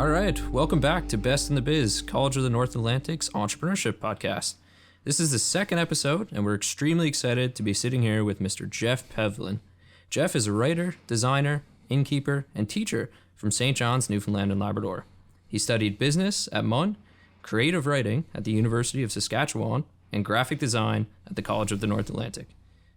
All right, welcome back to Best in the Biz, College of the North Atlantic's entrepreneurship podcast. This is the second episode, and we're extremely excited to be sitting here with Mr. Geoff Pevlin. Geoff is a writer, designer, innkeeper, and teacher from St. John's, Newfoundland and Labrador. He studied business at MUN, creative writing at the University of Saskatchewan, and graphic design at the College of the North Atlantic.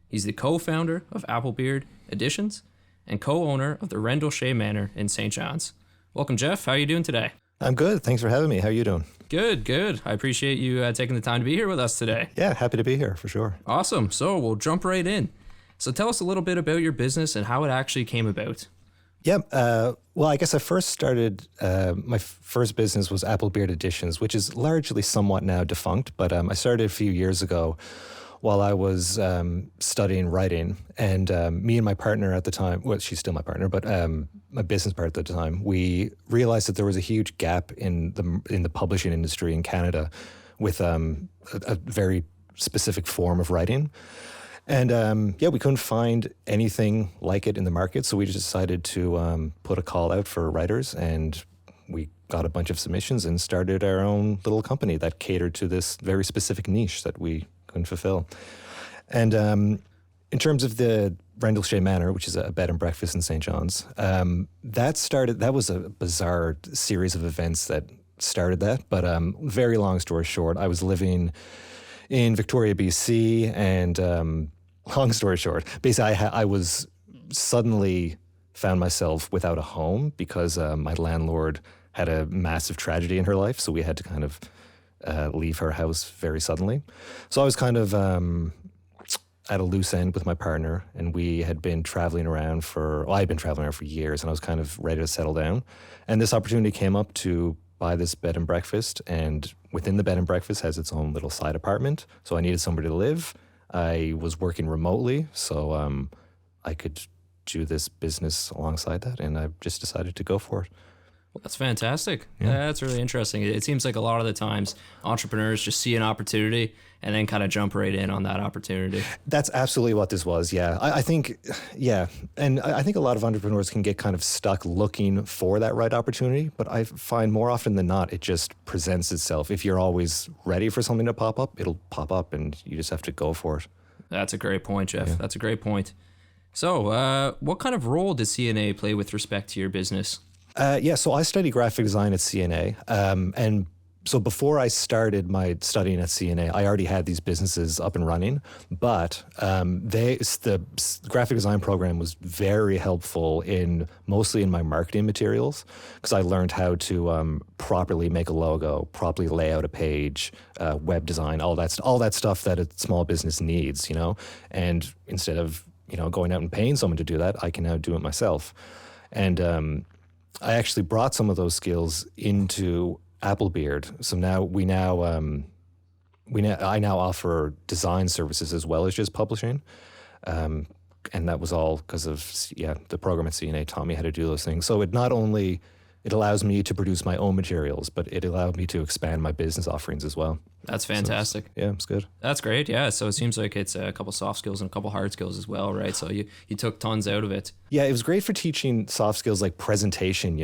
He's the co-founder of Applebeard Editions and co-owner of the Rendell Shea Manor in St. John's. Welcome, Geoff. How are you doing today? I'm good. Thanks for having me. How are you doing? Good. I appreciate you taking the time to be here with us today. Yeah, happy to be here for sure. Awesome. So we'll jump right in. So tell us a little bit about your business and how it actually came about. Yeah, well, I guess I first started, my first business was Applebeard Editions, which is largely somewhat now defunct, but I started a few years ago while I was studying writing. And me and my partner at the time, well, she's still my partner, but my business partner at the time, we realized that there was a huge gap in the publishing industry in Canada with a very specific form of writing. And we couldn't find anything like it in the market, so we just decided to put a call out for writers, and we got a bunch of submissions and started our own little company that catered to this very specific niche that we couldn't fulfill. And in terms of the Rendell Shea Manor, which is a bed and breakfast in St. John's, that was a bizarre series of events that started that. But very long story short, I was living in Victoria, BC, and long story short, basically I was suddenly found myself without a home because my landlord had a massive tragedy in her life, so we had to kind of leave her house very suddenly. So I was kind of at a loose end with my partner, and we had been traveling around I'd been traveling around for years, and I was kind of ready to settle down. And this opportunity came up to buy this bed and breakfast, and within the bed and breakfast has its own little side apartment. So I needed somewhere to live. I was working remotely, so I could do this business alongside that, and I just decided to go for it. Well, that's fantastic. Yeah, that's really interesting. It seems like a lot of the times entrepreneurs just see an opportunity and then kind of jump right in on that opportunity. That's absolutely what this was, yeah. I think a lot of entrepreneurs can get kind of stuck looking for that right opportunity, but I find more often than not, it just presents itself. If you're always ready for something to pop up, it'll pop up and you just have to go for it. That's a great point, Geoff. Yeah. That's a great point. So what kind of role does CNA play with respect to your business? So I study graphic design at CNA, and so before I started my studying at CNA, I already had these businesses up and running, but the graphic design program was very helpful mostly in my marketing materials, because I learned how to properly make a logo, properly lay out a page, web design, all that stuff that a small business needs, and instead of going out and paying someone to do that, I can now do it myself. And I actually brought some of those skills into Applebeard. So now I now offer design services as well as just publishing. And that was all because of the program at CNA taught me how to do those things. So it allows me to produce my own materials, but it allowed me to expand my business offerings as well. That's fantastic. So it's good. That's great. Yeah. So it seems like it's a couple soft skills and a couple hard skills as well, right? So you took tons out of it. Yeah, it was great for teaching soft skills like presentation,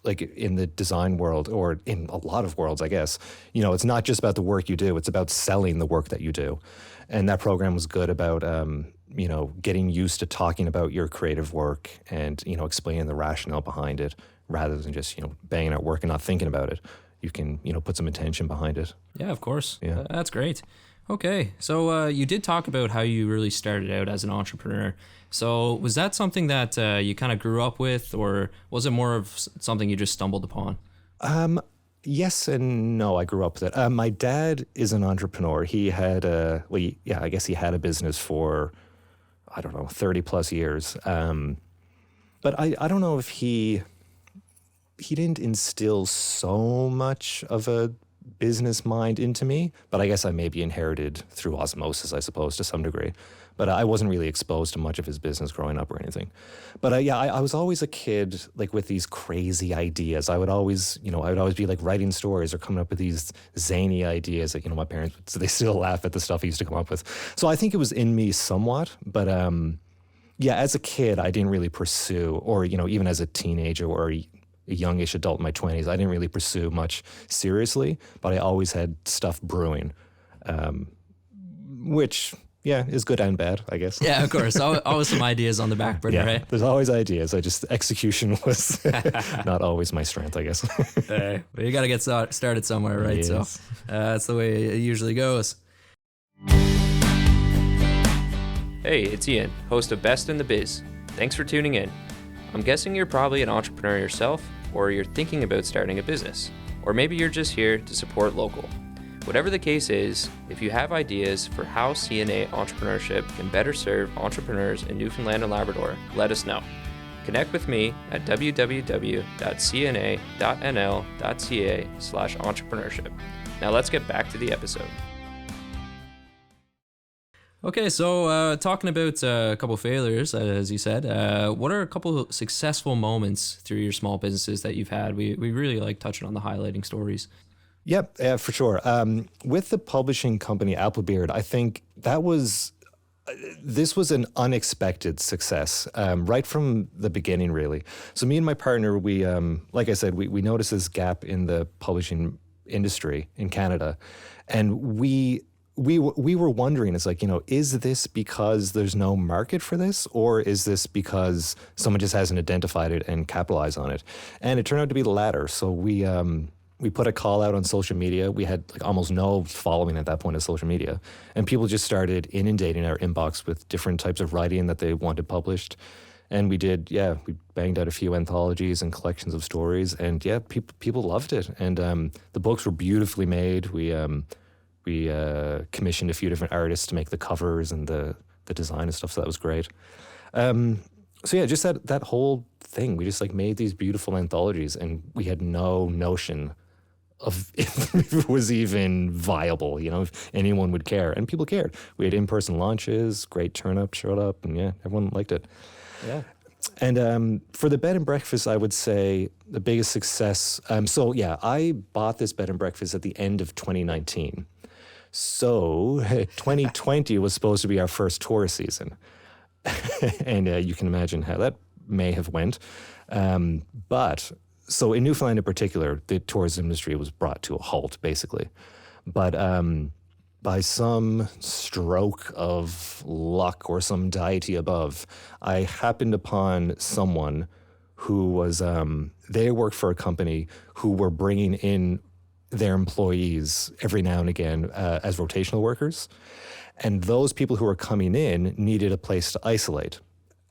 like in the design world or in a lot of worlds, I guess. It's not just about the work you do, it's about selling the work that you do. And that program was good about, getting used to talking about your creative work and, explaining the rationale behind it rather than just, banging out work and not thinking about it. You can, put some intention behind it. Yeah, of course. Yeah. That's great. Okay. So you did talk about how you really started out as an entrepreneur. So was that something that you kind of grew up with, or was it more of something you just stumbled upon? Yes and no, I grew up with it. My dad is an entrepreneur. He had I guess he had a business for, 30 plus years. But I don't know if he didn't instill so much of a business mind into me, but I guess I maybe inherited through osmosis, I suppose, to some degree. But I wasn't really exposed to much of his business growing up or anything. But I was always a kid like with these crazy ideas. I would always be like writing stories or coming up with these zany ideas that, my parents, so they still laugh at the stuff I used to come up with. So I think it was in me somewhat, but as a kid, I didn't really pursue, or, even as a teenager or a youngish adult in my 20s, I didn't really pursue much seriously, but I always had stuff brewing, which, yeah, is good and bad, I guess. Yeah, of course. Always some ideas on the back burner, right? There's always ideas. Execution was not always my strength, I guess. But you got to get started somewhere, right? Yes. So that's the way it usually goes. Hey, it's Ian, host of Best in the Biz. Thanks for tuning in. I'm guessing you're probably an entrepreneur yourself, or you're thinking about starting a business, or maybe you're just here to support local. Whatever the case is, if you have ideas for how CNA entrepreneurship can better serve entrepreneurs in Newfoundland and Labrador, let us know. Connect with me at www.cna.nl.ca/entrepreneurship. Now let's get back to the episode. Okay, so talking about a couple of failures, as you said, what are a couple of successful moments through your small businesses that you've had? We really like touching on the highlighting stories. Yep, for sure. With the publishing company Applebeard, I think this was an unexpected success right from the beginning, really. So me and my partner, we, like I said, we noticed this gap in the publishing industry in Canada, and we were wondering, it's like, is this because there's no market for this, or is this because someone just hasn't identified it and capitalized on it? And it turned out to be the latter. So we put a call out on social media. We had almost no following at that point of social media, and people just started inundating our inbox with different types of writing that they wanted published. And we banged out a few anthologies and collections of stories, and people loved it. And the books were beautifully made. We commissioned a few different artists to make the covers and the design and stuff, so that was great. Just that whole thing, we just made these beautiful anthologies, and we had no notion of if it was even viable, if anyone would care. And people cared. We had in-person launches, great turn-up, showed up, and everyone liked it. Yeah. And for the bed and breakfast, I would say the biggest success. I bought this bed and breakfast at the end of 2019. So 2020 was supposed to be our first tourist season. And you can imagine how that may have went. So in Newfoundland in particular, the tourism industry was brought to a halt, basically. But by some stroke of luck or some deity above, I happened upon someone who was, they worked for a company who were bringing in their employees every now and again as rotational workers. And those people who were coming in needed a place to isolate.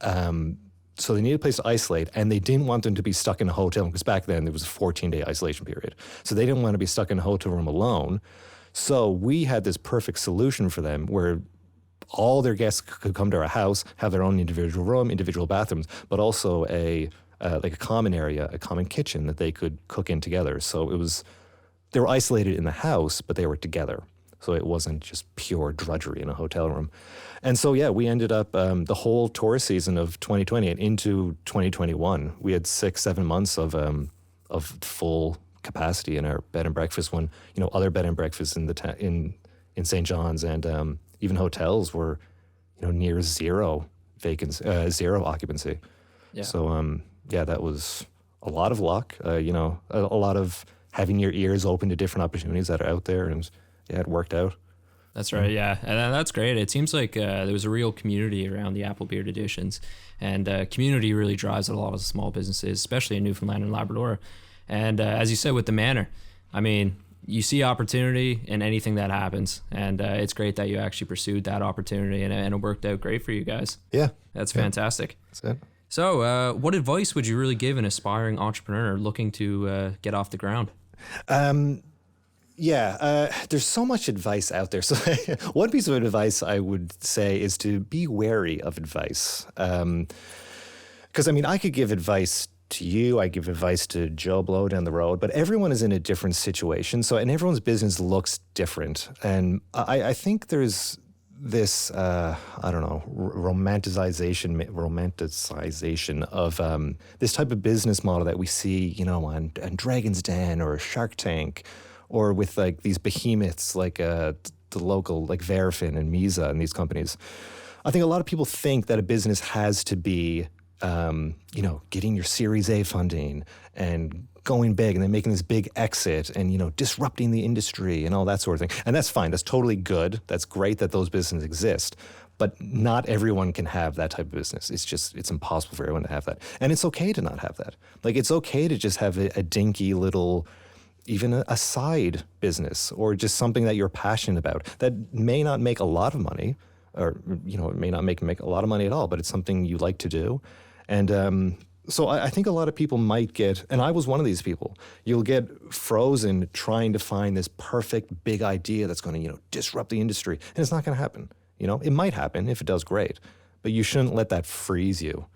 So they needed a place to isolate, and they didn't want them to be stuck in a hotel, because back then there was a 14-day isolation period. So they didn't want to be stuck in a hotel room alone. So we had this perfect solution for them where all their guests could come to our house, have their own individual room, individual bathrooms, but also a common area, a common kitchen that they could cook in together. So they were isolated in the house, but they were together. So it wasn't just pure drudgery in a hotel room. And so, we ended up the whole tourist season of 2020 and into 2021. We had 6-7 months of full capacity in our bed and breakfast, when, other bed and breakfasts in St. John's and even hotels were, near zero occupancy. Yeah. So, that was a lot of luck, a lot of having your ears open to different opportunities that are out there, and it worked out. That's right, yeah. And that's great. It seems like there was a real community around the Applebeard editions, and community really drives a lot of small businesses, especially in Newfoundland and Labrador. And as you said with the Manor, I mean, you see opportunity in anything that happens, and it's great that you actually pursued that opportunity, and it worked out great for you guys. Yeah. That's fantastic. That's it. So what advice would you really give an aspiring entrepreneur looking to get off the ground? There's so much advice out there. So one piece of advice I would say is to be wary of advice. Because, I could give advice to you, I give advice to Joe Blow down the road, but everyone is in a different situation. So, and everyone's business looks different. And I think there's this, romanticization of this type of business model that we see, on Dragon's Den or Shark Tank, or with these behemoths like the local, like Verifin and Misa and these companies. I think a lot of people think that a business has to be getting your Series A funding and going big and then making this big exit and, disrupting the industry and all that sort of thing. And that's fine. That's totally good. That's great that those businesses exist. But not everyone can have that type of business. It's impossible for everyone to have that. And it's okay to not have that. Like, it's okay to just have a dinky little, even a side business, or just something that you're passionate about that may not make a lot of money, or, it may not make a lot of money at all, but it's something you like to do. And so I think a lot of people might get, and I was one of these people, you'll get frozen trying to find this perfect big idea that's going to, disrupt the industry. And it's not going to happen. It might happen. If it does, great. But you shouldn't let that freeze you,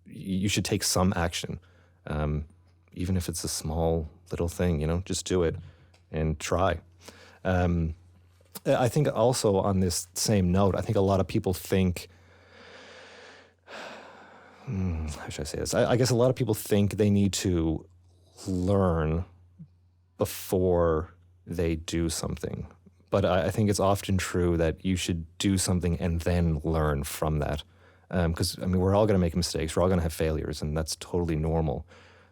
you should take some action. Even if it's a small little thing, just do it and try. I think also on this same note, I think a lot of people think, how should I say this? I guess a lot of people think they need to learn before they do something. But I think it's often true that you should do something and then learn from that. Because, we're all going to make mistakes. We're all going to have failures, and that's totally normal.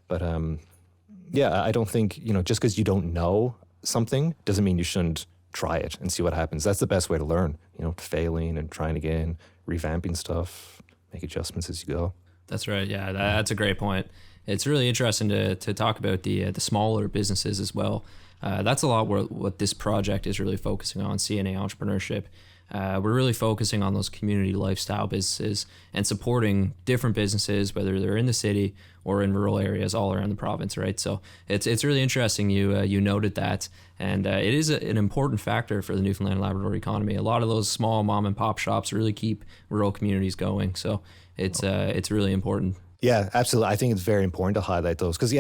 But, I don't think, just because you don't know something doesn't mean you shouldn't try it and see what happens. That's the best way to learn, failing and trying again, revamping stuff, make adjustments as you go. That's right. Yeah, that's a great point. It's really interesting to talk about the smaller businesses as well. That's a lot what this project is really focusing on, CNA entrepreneurship. We're really focusing on those community lifestyle businesses and supporting different businesses, whether they're in the city or in rural areas all around the province, right? So it's really interesting you noted that, and it is an important factor for the Newfoundland and Labrador economy. A lot of those small mom and pop shops really keep rural communities going, so it's really important. Yeah, absolutely. I think it's very important to highlight those because,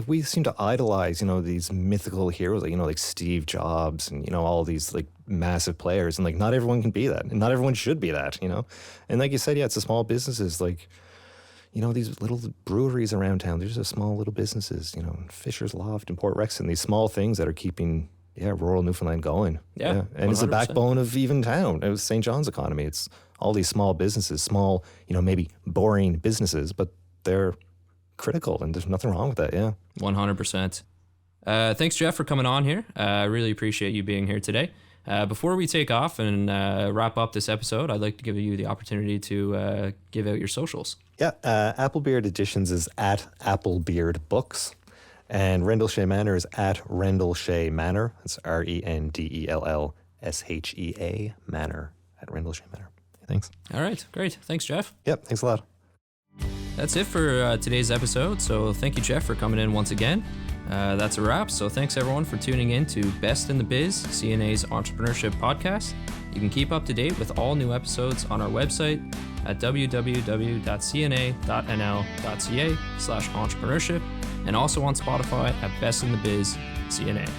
we seem to idolize, these mythical heroes, like Steve Jobs and, all these like massive players. And like, not everyone can be that. And not everyone should be that, And like you said, it's the small businesses like, these little breweries around town. These are small little businesses, Fisher's Loft and Port Rexon, these small things that are keeping, rural Newfoundland going. Yeah. And 100%. It's the backbone of even town. It was St. John's economy. It's all these small businesses, small, maybe boring businesses, but they're critical, and there's nothing wrong with that. 100%. Thanks, Geoff, for coming on here. I really appreciate you being here today. Before we take off and wrap up this episode, I'd like to give you the opportunity to give out your socials. Applebeard Editions is at Applebeard Books, and Rendell Shea Manor is at Rendell Shea Manor. It's RENDELLSHEA Manor, at Rendell Shea Manor. Thanks. All right, great. Thanks, Geoff. Yep, thanks a lot. That's it for today's episode. So thank you, Geoff, for coming in once again. That's a wrap. So thanks everyone for tuning in to Best in the Biz, CNA's entrepreneurship podcast. You can keep up to date with all new episodes on our website at www.cna.nl.ca/entrepreneurship, and also on Spotify at Best in the Biz CNA.